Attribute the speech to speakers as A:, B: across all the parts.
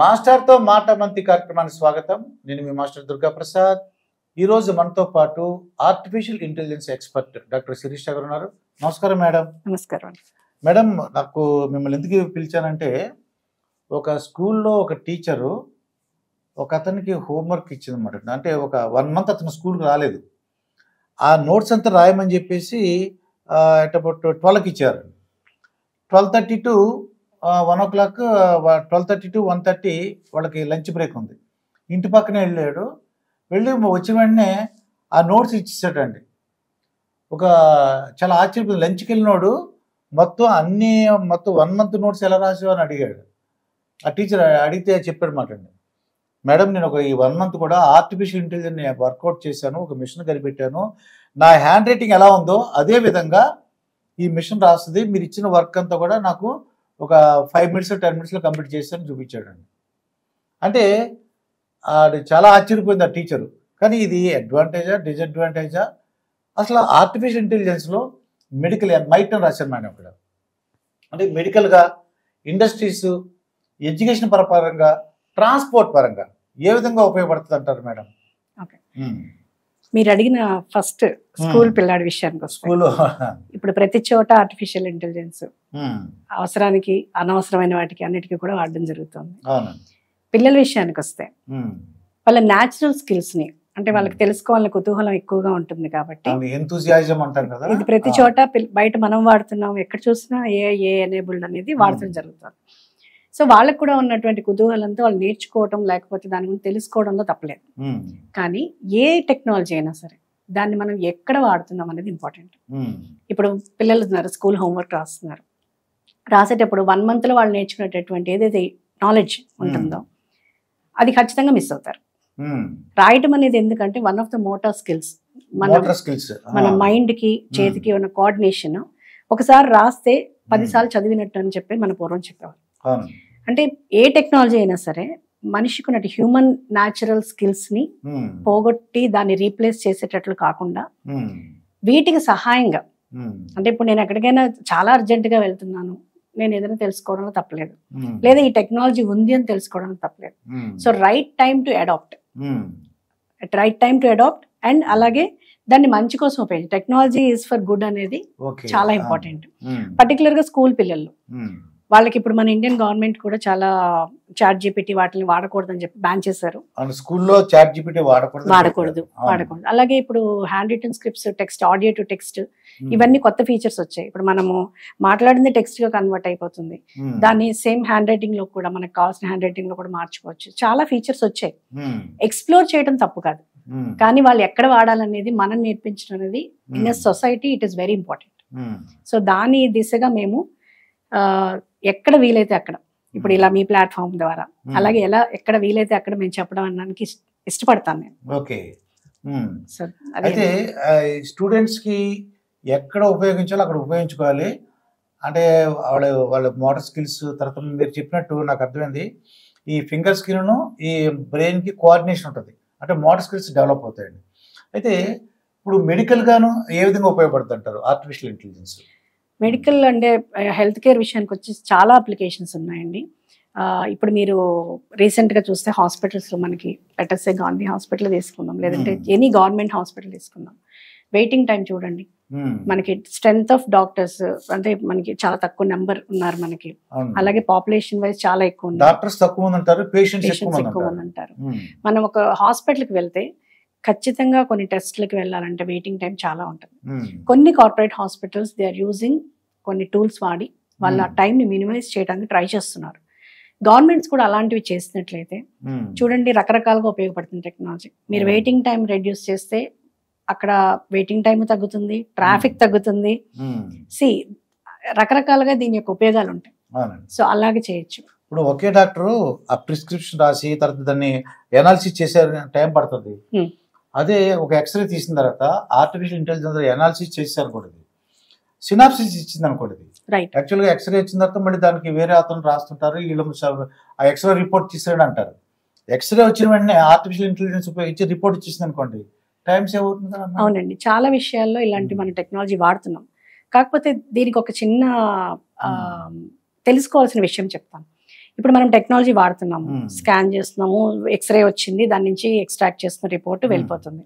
A: మాస్టర్తో మాట మంతి కార్యక్రమానికి స్వాగతం. నేను మీ మాస్టర్ దుర్గా ప్రసాద్. ఈరోజు మనతో పాటు artificial intelligence expert doctor Sirisha గారు ఉన్నారు. నమస్కారం మేడం.
B: నమస్కారం
A: మేడం, నాకు మిమ్మల్ని ఎందుకు పిలిచానంటే, ఒక స్కూల్లో ఒక టీచరు ఒక అతనికి హోంవర్క్ ఇచ్చిందన్నమాట. అంటే ఒక 1 month అతను స్కూల్కి రాలేదు. ఆ నోట్స్ అంతా రాయమని చెప్పేసి అట్ అబౌట్ 12కి ఇచ్చారు. 12:30 to 1 o'clock, 12:30 to 1:30 వాళ్ళకి లంచ్ బ్రేక్ ఉంది. ఇంటి పక్కనే వెళ్ళాడు. వెళ్ళి వచ్చిన వెంటనే ఆ నోట్స్ ఇచ్చేసాడండి. ఒక చాలా ఆశ్చర్యపోయింది. లంచ్కి వెళ్ళినోడు మొత్తం 1 month నోట్స్ ఎలా రాసావు అని అడిగాడు. ఆ టీచర్ అడిగితే చెప్పాడు మాట అండి, మేడం నేను ఈ 1 month కూడా ఆర్టిఫిషియల్ ఇంటెలిజెన్స్ వర్కౌట్ చేశాను, ఒక మిషన్ కనిపెట్టాను, నా హ్యాండ్ రైటింగ్ ఎలా ఉందో అదే విధంగా ఈ మిషన్ రాస్తుంది, మీరు ఇచ్చిన వర్క్ అంతా కూడా నాకు ఒక 5 minutes 10 minutes కంప్లీట్ చేస్తాను చూపించాడండి. అంటే అది చాలా ఆశ్చర్యపోయింది ఆ టీచరు. కానీ ఇది అడ్వాంటేజా డిసడ్వాంటేజా? అసలు ఆర్టిఫిషియల్ ఇంటెలిజెన్స్లో మెడికల్ మైట్ అని రాశాను మేడం ఇక్కడ. అంటే మెడికల్గా, ఇండస్ట్రీస్, ఎడ్యుకేషన్ పరంగా, ట్రాన్స్పోర్ట్ పరంగా ఏ విధంగా ఉపయోగపడుతుంది అంటారు మేడం?
B: ఓకే, మీరు అడిగిన ఫస్ట్ స్కూల్ పిల్లాడి విషయానికి వస్తే, ఇప్పుడు ప్రతి చోట ఆర్టిఫిషియల్ ఇంటెలిజెన్స్ అవసరానికి అనవసరమైన వాటికి అన్నిటికీ కూడా వాడడం జరుగుతుంది. పిల్లల విషయానికి వస్తే వాళ్ళ న్యాచురల్ స్కిల్స్ ని, అంటే వాళ్ళకి తెలుసుకోవాలని కుతూహలం ఎక్కువగా ఉంటుంది కాబట్టి ఇది ప్రతి చోట బయట మనం వాడుతున్నాం, ఎక్కడ చూసినా ఏ ఎనేబుల్డ్ అనేది వాడటం జరుగుతుంది. సో వాళ్ళకు కూడా ఉన్నటువంటి కుతూహలంతో వాళ్ళు నేర్చుకోవటం, లేకపోతే దాని గురించి తెలుసుకోవడంలో తప్పలేదు. కానీ ఏ టెక్నాలజీ అయినా సరే దాన్ని మనం ఎక్కడ వాడుతున్నాం అనేది ఇంపార్టెంట్. ఇప్పుడు పిల్లలు ఉన్నారు, స్కూల్ హోంవర్క్ రాస్తున్నారు. రాసేటప్పుడు 1 month లో వాళ్ళు నేర్చుకునేటటువంటి ఏదైతే నాలెడ్జ్ ఉంటుందో అది ఖచ్చితంగా మిస్ అవుతారు. రాయటం అనేది ఎందుకంటే one of the motor skills, మన మైండ్ కి చేతికి ఉన్న కోఆర్డినేషన్. ఒకసారి రాస్తే 10 సార్లు చదివినట్టు అని చెప్పి మన పూర్వం చెప్పేవారు. అంటే ఏ టెక్నాలజీ అయినా సరే మనిషికి ఉన్నట్టు హ్యూమన్ న్యాచురల్ స్కిల్స్ ని పోగొట్టి దాన్ని రీప్లేస్ చేసేటట్లు కాకుండా వీటికి సహాయంగా, అంటే ఇప్పుడు నేను ఎక్కడికైనా చాలా అర్జెంటుగా వెళ్తున్నాను, నేను ఏదైనా తెలుసుకోవడంలో తప్పలేదు, లేదా ఈ టెక్నాలజీ ఉంది అని తెలుసుకోవడంలో తప్పలేదు. So right time to adapt, and అలాగే దాన్ని మంచి కోసం ఉపయోగించి, టెక్నాలజీ ఈజ్ ఫర్ గుడ్ అనేది చాలా ఇంపార్టెంట్. పర్టికులర్ గా స్కూల్ పిల్లలు వాళ్ళకి ఇప్పుడు మన ఇండియన్ గవర్నమెంట్ కూడా చాలా చాట్ జీపీటీ వాటిని వాడకూడదని చెప్పి బ్యాన్ చేశారు.
A: స్కూల్లో చాట్ జీపీటీ
B: వాడకూడదు. అలాగే ఇప్పుడు hand written scripts, text, audio to text, ఇవన్నీ కొత్త ఫీచర్స్ వచ్చాయి. ఇప్పుడు మనము మాట్లాడింది టెక్స్ట్ గా కన్వర్ట్ అయిపోతుంది. దాన్ని సేమ్ హ్యాండ్ రైటింగ్ లో కూడా మనకు కావాల్సిన హ్యాండ్ రైటింగ్ లో కూడా మార్చుకోవచ్చు. చాలా ఫీచర్స్ వచ్చాయి. ఎక్స్ప్లోర్ చేయడం తప్పు కాదు, కానీ వాళ్ళు ఎక్కడ వాడాలనేది మనం నేర్పించడం అనేది in a society it is very important. So దాని దిశగా మేము ఎక్కడ వీలైతే అక్కడ, ఇప్పుడు ఇలా మీ ప్లాట్ఫామ్ ద్వారా, అలాగే ఎక్కడ వీలైతే అక్కడ మేము చెప్పడం అనడానికి ఇష్టపడతాను నేను.
A: ఓకే, అయితే స్టూడెంట్స్ కి ఎక్కడ ఉపయోగించాలో అక్కడ ఉపయోగించుకోవాలి. అంటే వాళ్ళ మోటార్ స్కిల్స్, తర్వాత మీరు చెప్పినట్టు నాకు అర్థమైంది, ఈ ఫింగర్ స్కిల్ను ఈ బ్రెయిన్ కి కోఆర్డినేషన్ ఉంటుంది, అంటే మోటార్ స్కిల్స్ డెవలప్ అవుతాయండి. అయితే ఇప్పుడు మెడికల్ గాను ఏ విధంగా ఉపయోగపడుతుంది అంటారు ఆర్టిఫిషియల్ ఇంటెలిజెన్స్?
B: మెడికల్ అంటే హెల్త్ కేర్ విషయానికి వచ్చి చాలా అప్లికేషన్స్ ఉన్నాయండి. ఇప్పుడు మీరు రీసెంట్గా చూస్తే హాస్పిటల్స్లో మనకి లెటర్సే గాంధీ హాస్పిటల్ తీసుకుందాం, లేదంటే ఎనీ గవర్నమెంట్ హాస్పిటల్ తీసుకుందాం, వెయిటింగ్ టైం చూడండి. మనకి స్ట్రెంత్ ఆఫ్ డాక్టర్స్ అంటే మనకి చాలా తక్కువ నెంబర్ ఉన్నారు మనకి, అలాగే పాపులేషన్ వైజ్ చాలా ఎక్కువ ఉంది,
A: డాక్టర్స్ తక్కువ మంది అంటారు, పేషెంట్స్ ఎక్కువ మంది
B: అంటారు. మనం ఒక హాస్పిటల్కి వెళ్తే ఖచ్చితంగా కొన్ని టెస్ట్లకి వెళ్ళాలంటే వెయిటింగ్ టైం చాలా ఉంటుంది. కొన్ని corporate hospitals they are using కొన్ని టూల్స్ వాడి వాళ్ళ టైంని మినిమైజ్ చేయడానికి ట్రై చేస్తున్నారు. గవర్నమెంట్స్ కూడా అలాంటివి చేసినట్లయితే చూడండి రకరకాలుగా ఉపయోగపడుతుంది టెక్నాలజీ. మీరు వెయిటింగ్ టైం రెడ్యూస్ చేస్తే అక్కడ వెయిటింగ్ టైం తగ్గుతుంది, ట్రాఫిక్ తగ్గుతుంది. రకరకాలుగా దీని యొక్క ఉపయోగాలు ఉంటాయి. సో అలాగే చేయొచ్చు.
A: ఇప్పుడు ఒకే డాక్టర్ ఆ ప్రిస్క్రిప్షన్ రాసి తర్వాత దాన్ని ఎనాలిసిస్ చేసే టైం పడుతుంది. అదే ఒక ఎక్స్రే తీసిన తర్వాత ఆర్టిఫిషియల్ ఇంటెలిజెన్స్ ఎనాలిసిస్ చేశారు అనుకోండి, సినాప్సిస్ ఇచ్చింది అనుకోండి, యాక్చువల్గా ఎక్స్రే ఇచ్చిన తర్వాత మళ్ళీ దానికి వేరే అతను రాస్తుంటారు, వీళ్ళు ఆ ఎక్స్రే రిపోర్ట్ తీసాడు అంటారు. ఎక్స్రే వచ్చిన వెంటనే ఆర్టిఫిషియల్ ఇంటెలిజెన్స్ ఉపయోగించి రిపోర్ట్ ఇచ్చేసింది అనుకోండి, టైం సేవ్ అవుతుంది కదా.
B: అవునండి, చాలా విషయాల్లో ఇలాంటి మన టెక్నాలజీ వాడుతున్నాం. కాకపోతే దీనికి ఒక చిన్న తెలుసుకోవాల్సిన విషయం చెప్తాను. ఇప్పుడు మనం టెక్నాలజీ వాడుతున్నాము,
A: Hmm.
B: స్కాన్ చేస్తున్నాము, ఎక్స్రే వచ్చింది, దాని నుంచి ఎక్స్ట్రాక్ట్ చేస్తున్న రిపోర్ట్ వెళ్ళిపోతుంది.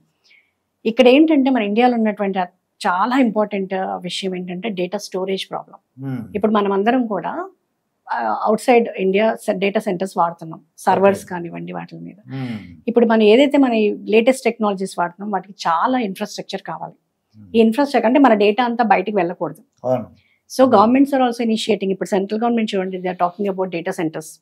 B: ఇక్కడ ఏంటంటే మన ఇండియాలో ఉన్నటువంటి చాలా ఇంపార్టెంట్ విషయం ఏంటంటే డేటా స్టోరేజ్ ప్రాబ్లం. ఇప్పుడు మనం అందరం కూడా out side India data centres వాడుతున్నాం, సర్వర్స్ కానివ్వండి వాటి మీద. ఇప్పుడు మనం ఏదైతే మన లేటెస్ట్ టెక్నాలజీస్ వాడుతున్నాం వాటికి చాలా ఇన్ఫ్రాస్ట్రక్చర్ కావాలి. ఈ ఇన్ఫ్రాస్ట్రక్చర్ అంటే మన డేటా అంతా బయటికి వెళ్ళకూడదు. So governments are also initiating. ఇప్పుడు సెంట్రల్ గవర్నమెంట్ చూడండి, they are talking about data centres.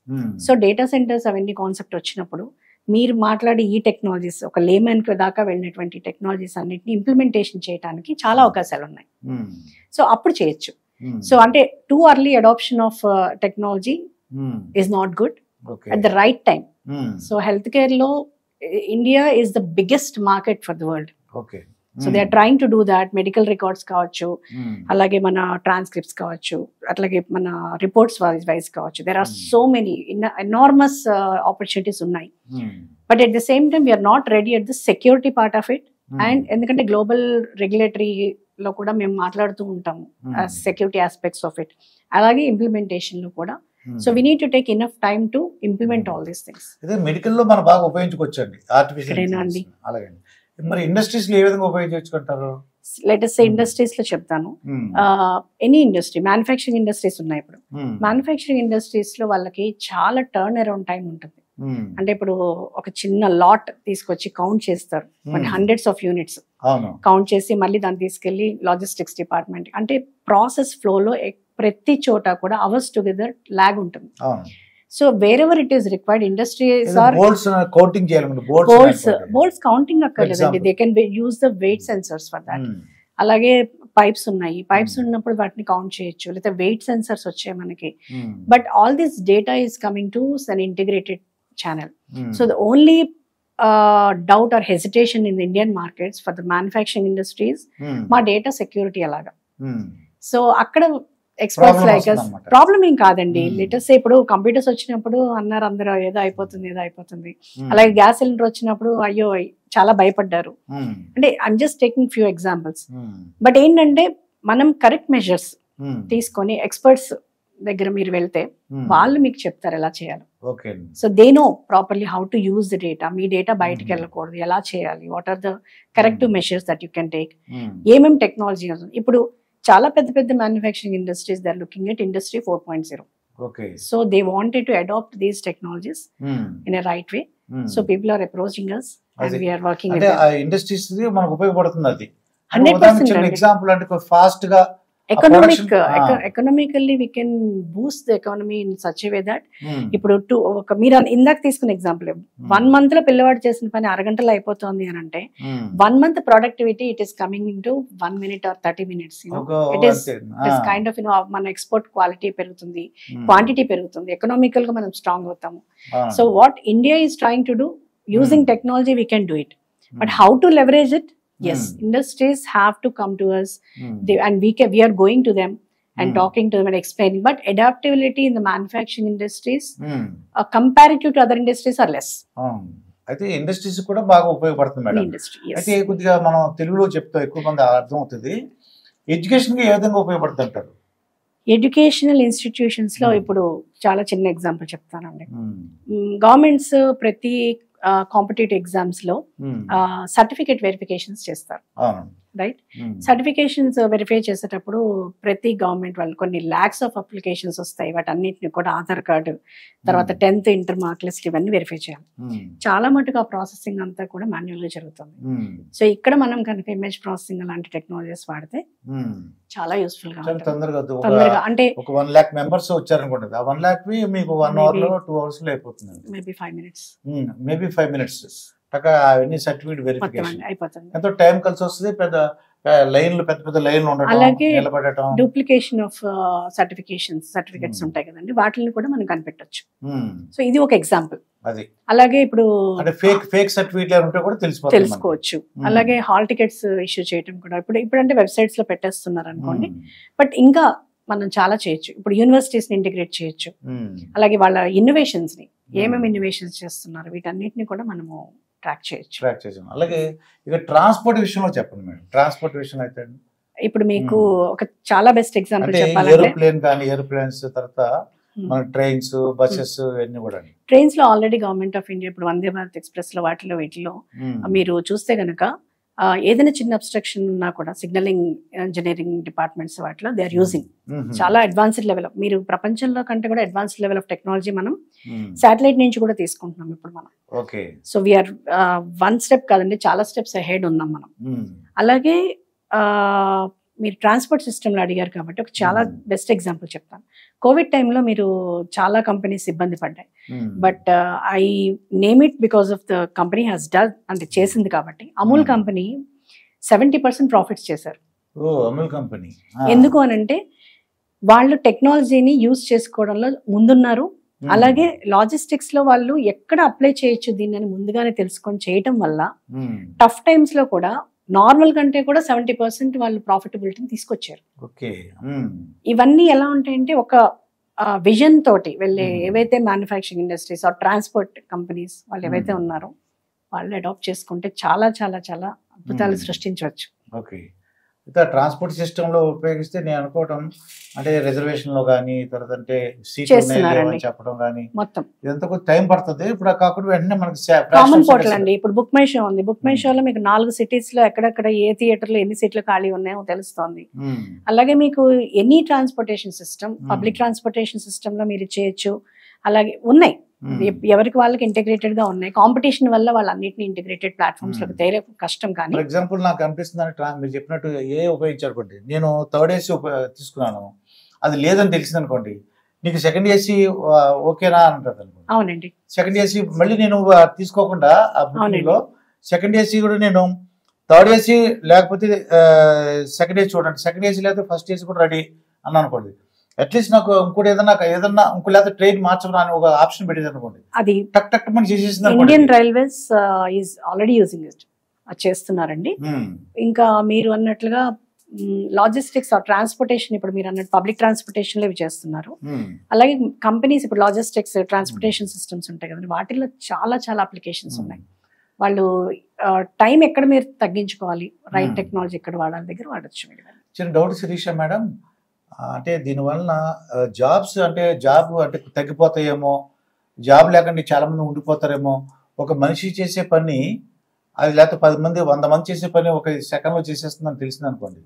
B: So data centres అవన్నీ కాన్సెప్ట్ వచ్చినప్పుడు మీరు మాట్లాడే ఈ టెక్నాలజీస్ ఒక లేమన్ దాకా వెళ్ళినటువంటి టెక్నాలజీస్ అన్నిటిని ఇంప్లిమెంటేషన్ చేయడానికి చాలా అవకాశాలు ఉన్నాయి. సో అప్పుడు చేయొచ్చు. సో అంటే too early adoption of technology is not good at the right time. So health care లో India is the biggest market for the world. So they are trying to do that. Medical records కావచ్చు, అలాగే మన transcripts కావచ్చు, అట్లాగే మన reports wise కావచ్చు. There are so many enormous opportunities ఉన్నాయి. But at the same time we are not ready at the security part of it. And ఎందుకంటే global regulatory లో కూడా మేము మాట్లాడుతూ ఉంటాము సెక్యూరిటీ ఆస్పెక్ట్స్ ఆఫ్ ఇట్, అలాగే ఇంప్లిమెంటేషన్ లో కూడా. So we need to take enough time to implement all these things.
A: Medical లో మనం బాగా ఉపయోగించుకోవచ్చండి ఆర్టిఫిషియల్. అలాగే మరి ఇండస్ట్రీస్ లో ఏ విధంగా ఉపయోగించుకుంటారు?
B: లేటెస్ట్ ఇండస్ట్రీస్ లో చెప్తాను. ఎనీ ఇండస్ట్రీ, మ్యానుఫ్యాక్చరింగ్ ఇండస్ట్రీస్ ఉన్నాయి. ఇప్పుడు మ్యానుఫ్యాక్చరింగ్ ఇండస్ట్రీస్ లో వాళ్ళకి చాలా టర్న్ అరౌండ్ టైం ఉంటుంది. అంటే ఇప్పుడు ఒక చిన్న లాట్ తీసుకొచ్చి కౌంట్ చేస్తారు, హండ్రెడ్స్ ఆఫ్ యూనిట్స్ కౌంట్ చేసి మళ్ళీ దాన్ని తీసుకెళ్లి లాజిస్టిక్స్ డిపార్ట్మెంట్, అంటే ప్రాసెస్ ఫ్లో లో ప్రతి చోట కూడా అవర్స్ టుగెదర్ లాగ్ ఉంటుంది. So wherever it is required, industries or bolts counting అక్కర్లేదండి, they can use the weight sensors for that. అలాగే పైప్స్ ఉన్నాయి, పైప్స్ ఉన్నప్పుడు వాటిని కౌంట్ చేయొచ్చు, లేదా వెయిట్ సెన్సర్స్ వచ్చాయి మనకి. But all this data is coming to an integrated channel. So the only doubt or hesitation in the Indian markets for the manufacturing industries, ma data security alaga. So akkada experts like us problem em kaadandi. Let us say ipudu computers vachinappudu annaru andaru edo అయిపోతుంది, అలాగే gas cylinder వచ్చినప్పుడు అయ్యో చాలా భయపడ్డారు. అంటే I'm just taking few examples. But ఏంటంటే మనం correct measures తీసుకొని ఎక్స్పర్ట్స్ దగ్గర మీరు వెళ్తే వాళ్ళు మీకు చెప్తారు ఎలా చేయాలి. So they know properly how to use the data. మీ డేటా బయటకు వెళ్ళకూడదు, ఎలా చేయాలి, what are the corrective measures that you can take, ఏమేమి టెక్నాలజీ. ఇప్పుడు చాలా పెద్ద పెద్ద manufacturing industries they are looking at industry 4.0. So they wanted to adapt these technologies in a right way. So people are approaching us and we are working with them.
A: Industries మనకు ఉపయోగపడుతుంది అది
B: 100%.
A: Example అంటే fast గా
B: economically we can Boost the economy in such a way that ఇప్పుడు మీరు ఇందాక తీసుకున్న example 1 month లో పిల్లవాడు చేసిన పని అరగంటలో అయిపోతుంది అని అంటే 1 month productivity it is coming in to 1 minute or 30 minutes. It is kind of మన ఎక్స్పోర్ట్ క్వాలిటీ పెరుగుతుంది, క్వాంటిటీ పెరుగుతుంది, ఎకనామికల్ గా మనం స్ట్రాంగ్ అవుతాము. So what India is trying to do using technology we can do it, but how to leverage it. Yes, industries have to come to us, and we are going to them and talking to them and explaining. But adaptability in the manufacturing industries, comparative to other industries, are less.
A: అయితే industries కూడా బాగా ఉపయోగపడుతుంది madam. అయితే కొద్దిగా మనం తెలుగులో చెప్తే ఎక్కువ మంది అర్థం అవుతుంది. ఎడ్యుకేషన్ కి ఏ విధంగా ఉపయోగపడుతుంది అంటారు?
B: ఎడ్యుకేషనల్ ఇన్స్టిట్యూషన్స్ లో ఇప్పుడు చాలా చిన్న ఎగ్జాంపుల్ చెప్తానండి. గవర్నమెంట్స్ ప్రతి కాంపిటేటివ్ ఎగ్జామ్స్ లో సర్టిఫికేట్ వెరిఫికేషన్స్ చేస్తారు, రైట్? సర్టిఫికేషన్స్ వెరిఫై చేసేటప్పుడు ప్రతి గవర్నమెంట్ వాళ్ళు కొన్ని లాక్స్ ఆఫ్ అప్లికేషన్స్ వస్తాయి. వాటన్నిటిని కూడా ఆధార్ కార్డు, తర్వాత 10th ఇంటర్ మార్క్ లిస్ట్ ఇవన్నీ వెరిఫై చేయాలి. చాలా మటుకు ఆ ప్రాసెసింగ్ అంతా కూడా మాన్యువల్ గా జరుగుతుంది. సో ఇక్కడ మనం కనుక ఇమేజ్ ప్రాసెసింగ్ అలాంటి టెక్నాలజీస్ వాడితే చాలా యూస్ఫుల్ గా తొందరగా, అంటే
A: ఒక 1 lakh మెంబర్స్ వచ్చారనుకుంటుంది, ఆ 1 lakh మీకు 1 hour లో 2 hours లో అయిపోతుంది.
B: మేబీ 5 minutes,
A: మేబీ 5 minutes అవన్నీ సర్టిఫికేట్ వెరిఫికేషన్ అయిపోతుంది. ఎంతో టైం కలిసి వస్తుంది. పెద్ద లైన్లు, పెద్ద పెద్ద లైన్లు ఉండడం,
B: అలాగే డూప్లికేషన్ ఆఫ్ సర్టిఫికేట్స్ ఉంటాయి కదండి, వాటిని కూడా మనం కనిపెట్టొచ్చు. సో ఇది ఒక ఎగ్జాంపుల్. అది అలాగే ఇప్పుడు
A: ఫేక్ సర్టిఫికేట్ ఉంటే కూడా
B: తెలుసుకోవచ్చు. అలాగే హాల్ టికెట్స్ ఇష్యూ చేయడం కూడా ఇప్పుడు అంటే వెబ్సైట్స్ లో పెట్టేస్తున్నారు అనుకోండి, బట్ ఇంకా మనం చాలా చేయొచ్చు. ఇప్పుడు యూనివర్సిటీస్ ని ఇంటిగ్రేట్ చేయొచ్చు. అలాగే వాళ్ళ ఇన్నోవేషన్స్ ని ఏమేమి ఇన్నోవేషన్స్ చేస్తున్నారు వీటన్నిటిని కూడా మనము ట్రాక్ చేయొచ్చు.
A: అలాగే ఇక ట్రాన్స్పోర్ట్ విషయంలో చెప్పండి మేడం. ట్రాన్స్పోర్ట్ విషయం అయితే
B: ఇప్పుడు మీకు ఒక చాలా బెస్ట్ ఎగ్జాంపుల్ చెప్పాలంటే
A: ఏరోప్లేన్ కానీ, ఏరోప్లేన్స్ తర్వాత మన ట్రైన్స్, బస్సెస్ అన్ని కూడా.
B: ట్రైన్స్ లో ఆల్రెడీ గవర్నమెంట్ ఆఫ్ ఇండియా ఇప్పుడు వందే భారత్ ఎక్స్ప్రెస్ లో వీటిలో మీరు చూస్తే గనక ఏదైనా చిన్న అబ్స్ట్రక్షన్ ఉన్నా కూడా సిగ్నలింగ్ ఇంజనీరింగ్ డిపార్ట్మెంట్స్ వాటిలో దే ఆర్ యూజింగ్ చాలా అడ్వాన్స్డ్ లెవెల్. మీరు ప్రపంచంలో కంటే కూడా అడ్వాన్స్డ్ లెవెల్ ఆఫ్ టెక్నాలజీ మనం శాటిలైట్ నుంచి కూడా తీసుకుంటున్నాం ఇప్పుడు మనం. సో వీఆర్ వన్ స్టెప్ కాదండి, చాలా స్టెప్స్ అహెడ్ ఉన్నాం మనం. అలాగే మీరు ట్రాన్స్పోర్ట్ సిస్టమ్లో అడిగారు కాబట్టి ఒక చాలా బెస్ట్ ఎగ్జాంపుల్ చెప్తాను. కోవిడ్ టైంలో మీరు చాలా కంపెనీస్ ఇబ్బంది పడ్డాయి, but I name it because of the company has done అంటే చేసింది కాబట్టి. అమూల్ కంపెనీ 70% ప్రాఫిట్స్ చేశారు. ఎందుకు అనంటే వాళ్ళు టెక్నాలజీని యూజ్ చేసుకోవడంలో ముందున్నారు. అలాగే లాజిస్టిక్స్ లో వాళ్ళు ఎక్కడ అప్లై చేయొచ్చు దీన్ని అని ముందుగానే తెలుసుకొని చేయటం వల్ల టఫ్ టైమ్స్ లో కూడా నార్మల్ కంటే కూడా 70% వాళ్ళు ప్రాఫిటబిలిటీని తీసుకొచ్చారు. ఇవన్నీ ఎలా ఉంటాయంటే ఒక విజన్ తోటి వెళ్ళే ఏవైతే manufacturing industries or transport companies వాళ్ళు ఏవైతే ఉన్నారో వాళ్ళు అడాప్ట్ చేసుకుంటే చాలా చాలా చాలా అద్భుతాలు సృష్టించవచ్చు.
A: ట్రాన్స్పోర్ట్ సిస్టమ్ లో ఉపయోగిస్తే నేను అనుకోవటం అంటే రిజర్వేషన్ లో కానీ తర్వాత అంటే చెప్పడం కానీ
B: మొత్తం
A: ఇదంతా కొంచెం టైం పడుతుంది. ఇప్పుడు కాకుండా వెంటనే మనకి
B: కామన్ పోర్టల్ అండి. ఇప్పుడు బుక్ మై షో ఉంది. బుక్ మై షోలో మీకు 4 సిటీస్ లో ఎక్కడెక్కడ ఏ థియేటర్ లో ఎన్ని సీట్లు ఖాళీ ఉన్నాయో తెలుస్తోంది. అలాగే మీకు any transportation system, public transportation system లో మీరు చేయొచ్చు. అలాగే ఉన్నాయి, ఎవరికి వాళ్ళకి ఇంటిగ్రేటెడ్ గా ఉన్నాయి. కాంపిటీషన్ వల్ల వాళ్ళన్నింటినీ ఇంటిగ్రేటెడ్ ప్లాట్ఫామ్స్ లోకి తేలే కష్టం. కానీ
A: ఫర్ ఎగ్జాంపుల్ నాకు అనిపిస్తుంది మీరు చెప్పినట్టు ఉపయోగించారు. నేను థర్డ్ ఏసీ తీసుకున్నాను, అది లేదని తెలిసింది అనుకోండి, నీకు సెకండ్ ఏసీ ఓకేనా అని అంటారు అనుకోండి.
B: అవునండి,
A: సెకండ్ ఏసీ మళ్ళీ నేను తీసుకోకుండా ఆ బుకింగ్ లో సెకండ్ ఏసీ కూడా నేను థర్డ్ ఏసీ లేకపోతే సెకండ్ ఏసీ చూడండి, సెకండ్ ఏసీ లేకపోతే ఫస్ట్ ఏసీ కూడా రెడీ అన్న అనుకోండి. అట్లీస్ట్ నాకు ఇంకోటి ఏదన్నా ఇంకో లేకపోతే ట్రైన్ మార్చడం అని ఒక ఆప్షన్ పెట్టేది అనుకోండి, అది టక్ టక్ మనం చేసేసింది.
B: Indian railways is already using it, అది చేస్తున్నారండి. ఇంకా మీరు అన్నట్లుగా లాజిస్టిక్స్ ఆర్ ట్రాన్స్పోర్టేషన్, ఇప్పుడు మీరు అన్నట్టు పబ్లిక్ ట్రాన్స్పోర్టేషన్ లో ఇవి చేస్తున్నారు. అలాగే కంపెనీస్ ఇప్పుడు లాజిస్టిక్స్ ట్రాన్స్పోర్టేషన్ సిస్టమ్స్ ఉంటాయి కదండి, వాటిల్లో చాలా చాలా అప్లికేషన్స్ ఉన్నాయి. వాళ్ళు టైం ఎక్కడ మీరు తగ్గించుకోవాలి, రైట్ టెక్నాలజీ ఎక్కడ వాడాలి దగ్గర వాడచ్చు.
A: చిన్న డౌట్ శిరీష మేడం, అంటే దీనివలన జాబ్ అంటే తగ్గిపోతాయేమో, జాబ్ లేకుండా చాలా మంది ఉండిపోతారేమో. ఒక మనిషి చేసే పని అది లేకపోతే 10 మంది 100 మంది చేసే పని ఒక సెకండ్ లో చేసేస్తుందని తెలిసింది అనుకోండి,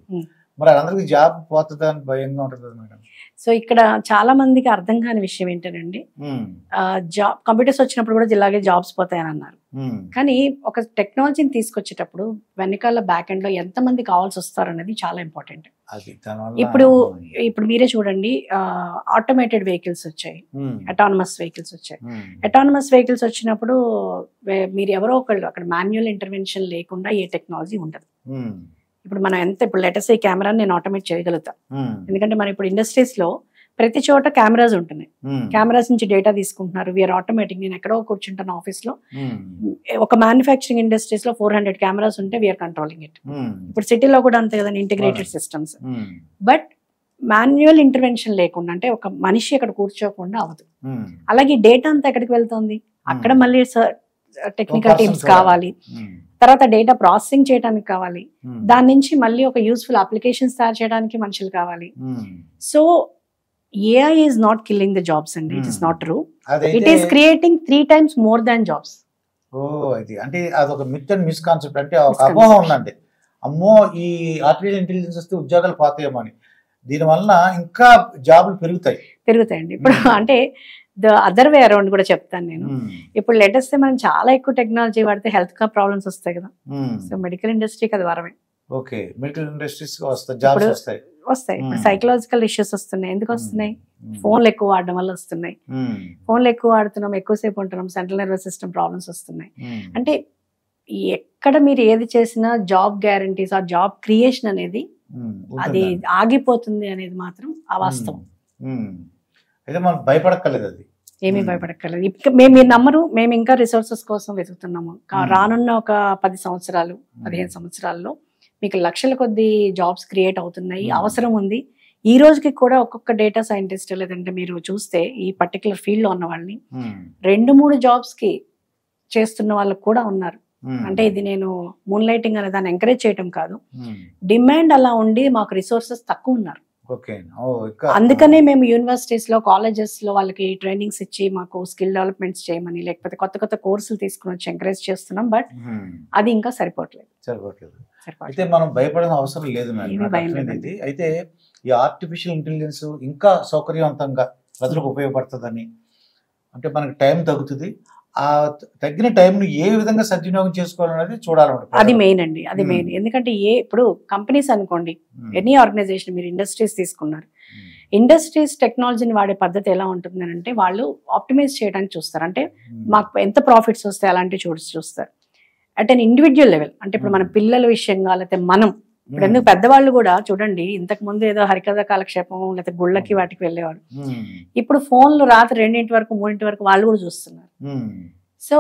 A: మరి అందరికి జాబ్ పోతుంది అని భయంగా ఉంటుంది మేడం.
B: సో ఇక్కడ చాలా మందికి అర్థం కాని విషయం ఏంటంటే జాబ్ కంప్యూటర్స్ వచ్చినప్పుడు కూడా ఇలాగే జాబ్స్ పోతాయని అన్నారు. కానీ ఒక టెక్నాలజీని తీసుకొచ్చేటప్పుడు వెనకాల బ్యాక్ ఎండ్ లో ఎంత మంది కావాల్సి వస్తారు అనేది చాలా ఇంపార్టెంట్. ఇప్పుడు మీరే చూడండి, ఆటోమేటెడ్ వెహికల్స్ వచ్చాయి, అటానమస్ వెహికల్స్ వచ్చాయి. అటానమస్ వెహికల్స్ వచ్చినప్పుడు మీరు ఎవరో ఒకళ్ళు అక్కడ మాన్యువల్ ఇంటర్వెన్షన్ లేకుండా ఏ టెక్నాలజీ ఉండదు. ఇప్పుడు మనం ఇప్పుడు లేటెస్ట్ ఈ కెమెరాని నేను ఆటోమేట్ చేయగలుగుతా, ఎందుకంటే మనం ఇప్పుడు ఇండస్ట్రీస్ లో ప్రతి చోట కెమెరాస్ ఉంటున్నాయి. కెమెరాస్ నుంచి డేటా తీసుకుంటున్నారు. VR automatic. నేను ఎక్కడో కూర్చుంటాను ఆఫీస్ లో, ఒక మ్యానుఫ్యాక్చరింగ్ ఇండస్ట్రీస్ లో 400 కెమెరాస్ ఉంటే వీఆర్ కంట్రోలింగ్ ఇట్. ఇప్పుడు సిటీలో కూడా అంతే కదా, integrated systems. But manual intervention లేకుండా, అంటే ఒక మనిషి అక్కడ కూర్చోకుండా అవ్వదు. అలాగే డేటా అంతా ఎక్కడికి వెళ్తుంది, అక్కడ మళ్ళీ టెక్నికల్ టీమ్స్ కావాలి, తర్వాత డేటా ప్రాసెసింగ్ చేయడానికి కావాలి, దాని నుంచి మళ్ళీ ఒక యూస్ఫుల్ అప్లికేషన్స్ తయారు చేయడానికి మనుషులు కావాలి. So AI is not killing the jobs and it is not true. It is creating 3 times more than jobs.
A: అంటే అదొక మిత్ అండ్ మిస్కాన్సెప్ట్. అంటే ఒక అపోహ ఉందండి, అమ్మో ఈ ఆర్టిఫిషియల్ ఇంటెలిజెన్స్ వస్తే ఉద్యోగాలు పోతాయేమో అని. దీనివల్ల ఇంకా జాబులు పెరుగుతాయండి. ఇప్పుడు అంటే ద అదర్ వే అరౌండ్ కూడా చెప్తాను నేను. ఇప్పుడు లేటెస్ట్ మనం చాలా ఎక్కువ టెక్నాలజీ వాడితే హెల్త్ ప్రాబ్లమ్స్ వస్తాయి కదా. సో మెడికల్ ఇండస్ట్రీకి అది వరమే. మెడికల్ ఇండస్ట్రీస్ వస్తాయి.
B: ఇప్పుడు సైకలాజికల్ ఇష్యూస్ వస్తున్నాయి. ఎందుకు వస్తున్నాయి? ఫోన్లు ఎక్కువ వాడడం వల్ల వస్తున్నాయి. ఫోన్లు ఎక్కువ వాడుతున్నాం, ఎక్కువసేపు ఉంటున్నాం, సెంట్రల్ నర్వస్ సిస్టమ్ ప్రాబ్లమ్స్ వస్తున్నాయి. అంటే ఎక్కడ మీరు ఏది చేసినా జాబ్ గ్యారంటీస్ ఆ జాబ్ క్రియేషన్ అనేది అది ఆగిపోతుంది అనేది మాత్రం అవాస్తవం.
A: భయపడక్కర్లేదు, అది
B: ఏమీ భయపడక్కర్లేదు. మీరు నమ్మరు, మేము ఇంకా రిసోర్సెస్ కోసం వెతుకుతున్నాము. రానున్న ఒక 10 సంవత్సరాలు 15 సంవత్సరాల్లో మీకు లక్షల కొద్ది జాబ్స్ క్రియేట్ అవుతున్నాయి. అవసరం ఉంది. ఈ రోజుకి కూడా ఒక్కొక్క డేటా సైంటిస్ట్ లేదంటే మీరు చూస్తే ఈ పర్టికులర్ ఫీల్డ్ లో ఉన్న వాళ్ళని 2-3 జాబ్స్ కి చేస్తున్న వాళ్ళు కూడా ఉన్నారు. అంటే ఇది నేను మూన్ లైటింగ్ అనే దాన్ని ఎంకరేజ్ చేయటం కాదు, డిమాండ్ అలా ఉండి మాకు రిసోర్సెస్ తక్కువ ఉన్నారు.
A: ఓకే.
B: అందుకనే మేము యూనివర్సిటీస్ లో కాలేజెస్ లో వాళ్ళకి ట్రైనింగ్స్ ఇచ్చి మాకు స్కిల్ డెవలప్మెంట్స్ చేయమని లేకపోతే కొత్త కొత్త కోర్సులు తీసుకుని వచ్చి ఎంకరేజ్ చేస్తున్నాం. బట్ అది ఇంకా సరిపోవట్లేదు.
A: అయితే మనం భయపడిన అవసరం లేదు మేడం. అయితే ఈ ఆర్టిఫిషియల్ ఇంటెలిజెన్స్ ఇంకా సౌకర్యవంతంగా ప్రజలకు ఉపయోగపడుతుందని, అంటే మనకి టైం తగ్గుతుంది, ఆ తగ్గిన టైంను ఏ విధంగా సద్వినియోగం చేసుకోవాలనేది చూడాలన్నమాట.
B: అది మెయిన్ అండి, అది మెయిన్. ఎందుకంటే ఇప్పుడు కంపెనీస్ అనుకోండి, ఎనీ ఆర్గనైజేషన్, మీరు ఇండస్ట్రీస్ తీసుకున్నారు, ఇండస్ట్రీస్ టెక్నాలజీని వాడే పద్ధతి ఎలా ఉంటుంది అంటే వాళ్ళు ఆప్టిమైజ్ చేయడానికి చూస్తారు. అంటే మాకు ఎంత ప్రాఫిట్స్ వస్తాయి అలాంటివి చూస్తారు. At an individual level. అంటే ఇప్పుడు మన పిల్లల విషయంగా, లేకపోతే మనం ఇప్పుడు ఎందుకు పెద్దవాళ్ళు కూడా చూడండి, ఇంతకు ముందు ఏదో హరికథ కాలక్షేపం లేకపోతే గుళ్ళకి వాటికి వెళ్ళేవారు. ఇప్పుడు ఫోన్లు రాత్రి 2 వరకు 3 వరకు వాళ్ళు కూడా చూస్తున్నారు. సో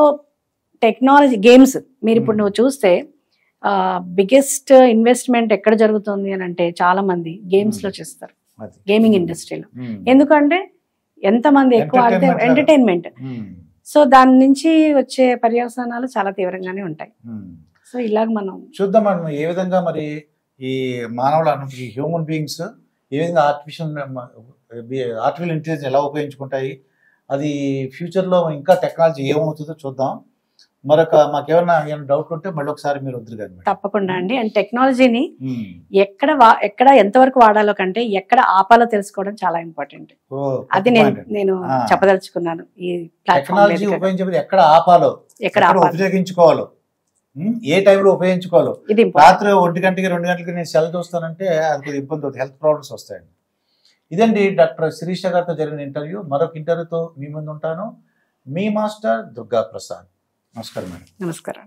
B: టెక్నాలజీ, గేమ్స్, మీరు ఇప్పుడు నువ్వు చూస్తే బిగ్గెస్ట్ ఇన్వెస్ట్మెంట్ ఎక్కడ జరుగుతుంది అని అంటే చాలా మంది గేమ్స్ లో చేస్తారు, గేమింగ్ ఇండస్ట్రీలో. ఎందుకంటే ఎంతమంది ఎక్కువ ఆడితే ఎంటర్టైన్మెంట్. సో దాని నుంచి వచ్చే పర్యవసానాలు చాలా తీవ్రంగానే ఉంటాయి. సో ఇలాగ మనం
A: చూద్దాం మనం ఏ విధంగా మరి ఈ మానవుల హ్యూమన్ బీయింగ్స్ ఏ విధంగా ఆర్టిఫిషియల్ ఇంటెలిజెన్స్ ఎలా ఉపయోగించుకుంటాయి, అది ఫ్యూచర్లో ఇంకా టెక్నాలజీ ఏమవుతుందో చూద్దాం. మాకేమన్నా డౌట్ ఉంటే మళ్ళీ ఒకసారి మీరు వద్దు కానీ.
B: తప్పకుండా అండి. అండ్ టెక్నాలజీని ఎక్కడ ఎంతవరకు వాడాలో కంటే ఎక్కడ ఆపాలో తెలుసుకోవడం చాలా ఇంపార్టెంట్. అది నేను చెప్పదలుచుకున్నాను. ఈ
A: టెక్నాలజీ ఉపయోగించేది ఎక్కడ ఆపాలో, ఎక్కడ ఉపయోగించుకోవాలో, ఏ టైంలో ఉపయోగించుకోవాలో. రాత్రి 1 గంటకి 2 గంటలకి నేను సెల్ చూస్తానంటే అది కొద్దిగా ఇబ్బంది అవుతుంది, హెల్త్ ప్రాబ్లమ్స్ వస్తాయండి. ఇదండి డాక్టర్ శిరీష గారితో జరిగిన ఇంటర్వ్యూ. మరొక ఇంటర్వ్యూతో మీ ముందు ఉంటాను. మీ మాస్టర్ దుర్గా ప్రసాద్. నమస్కారం మేడం.
B: నమస్కారం.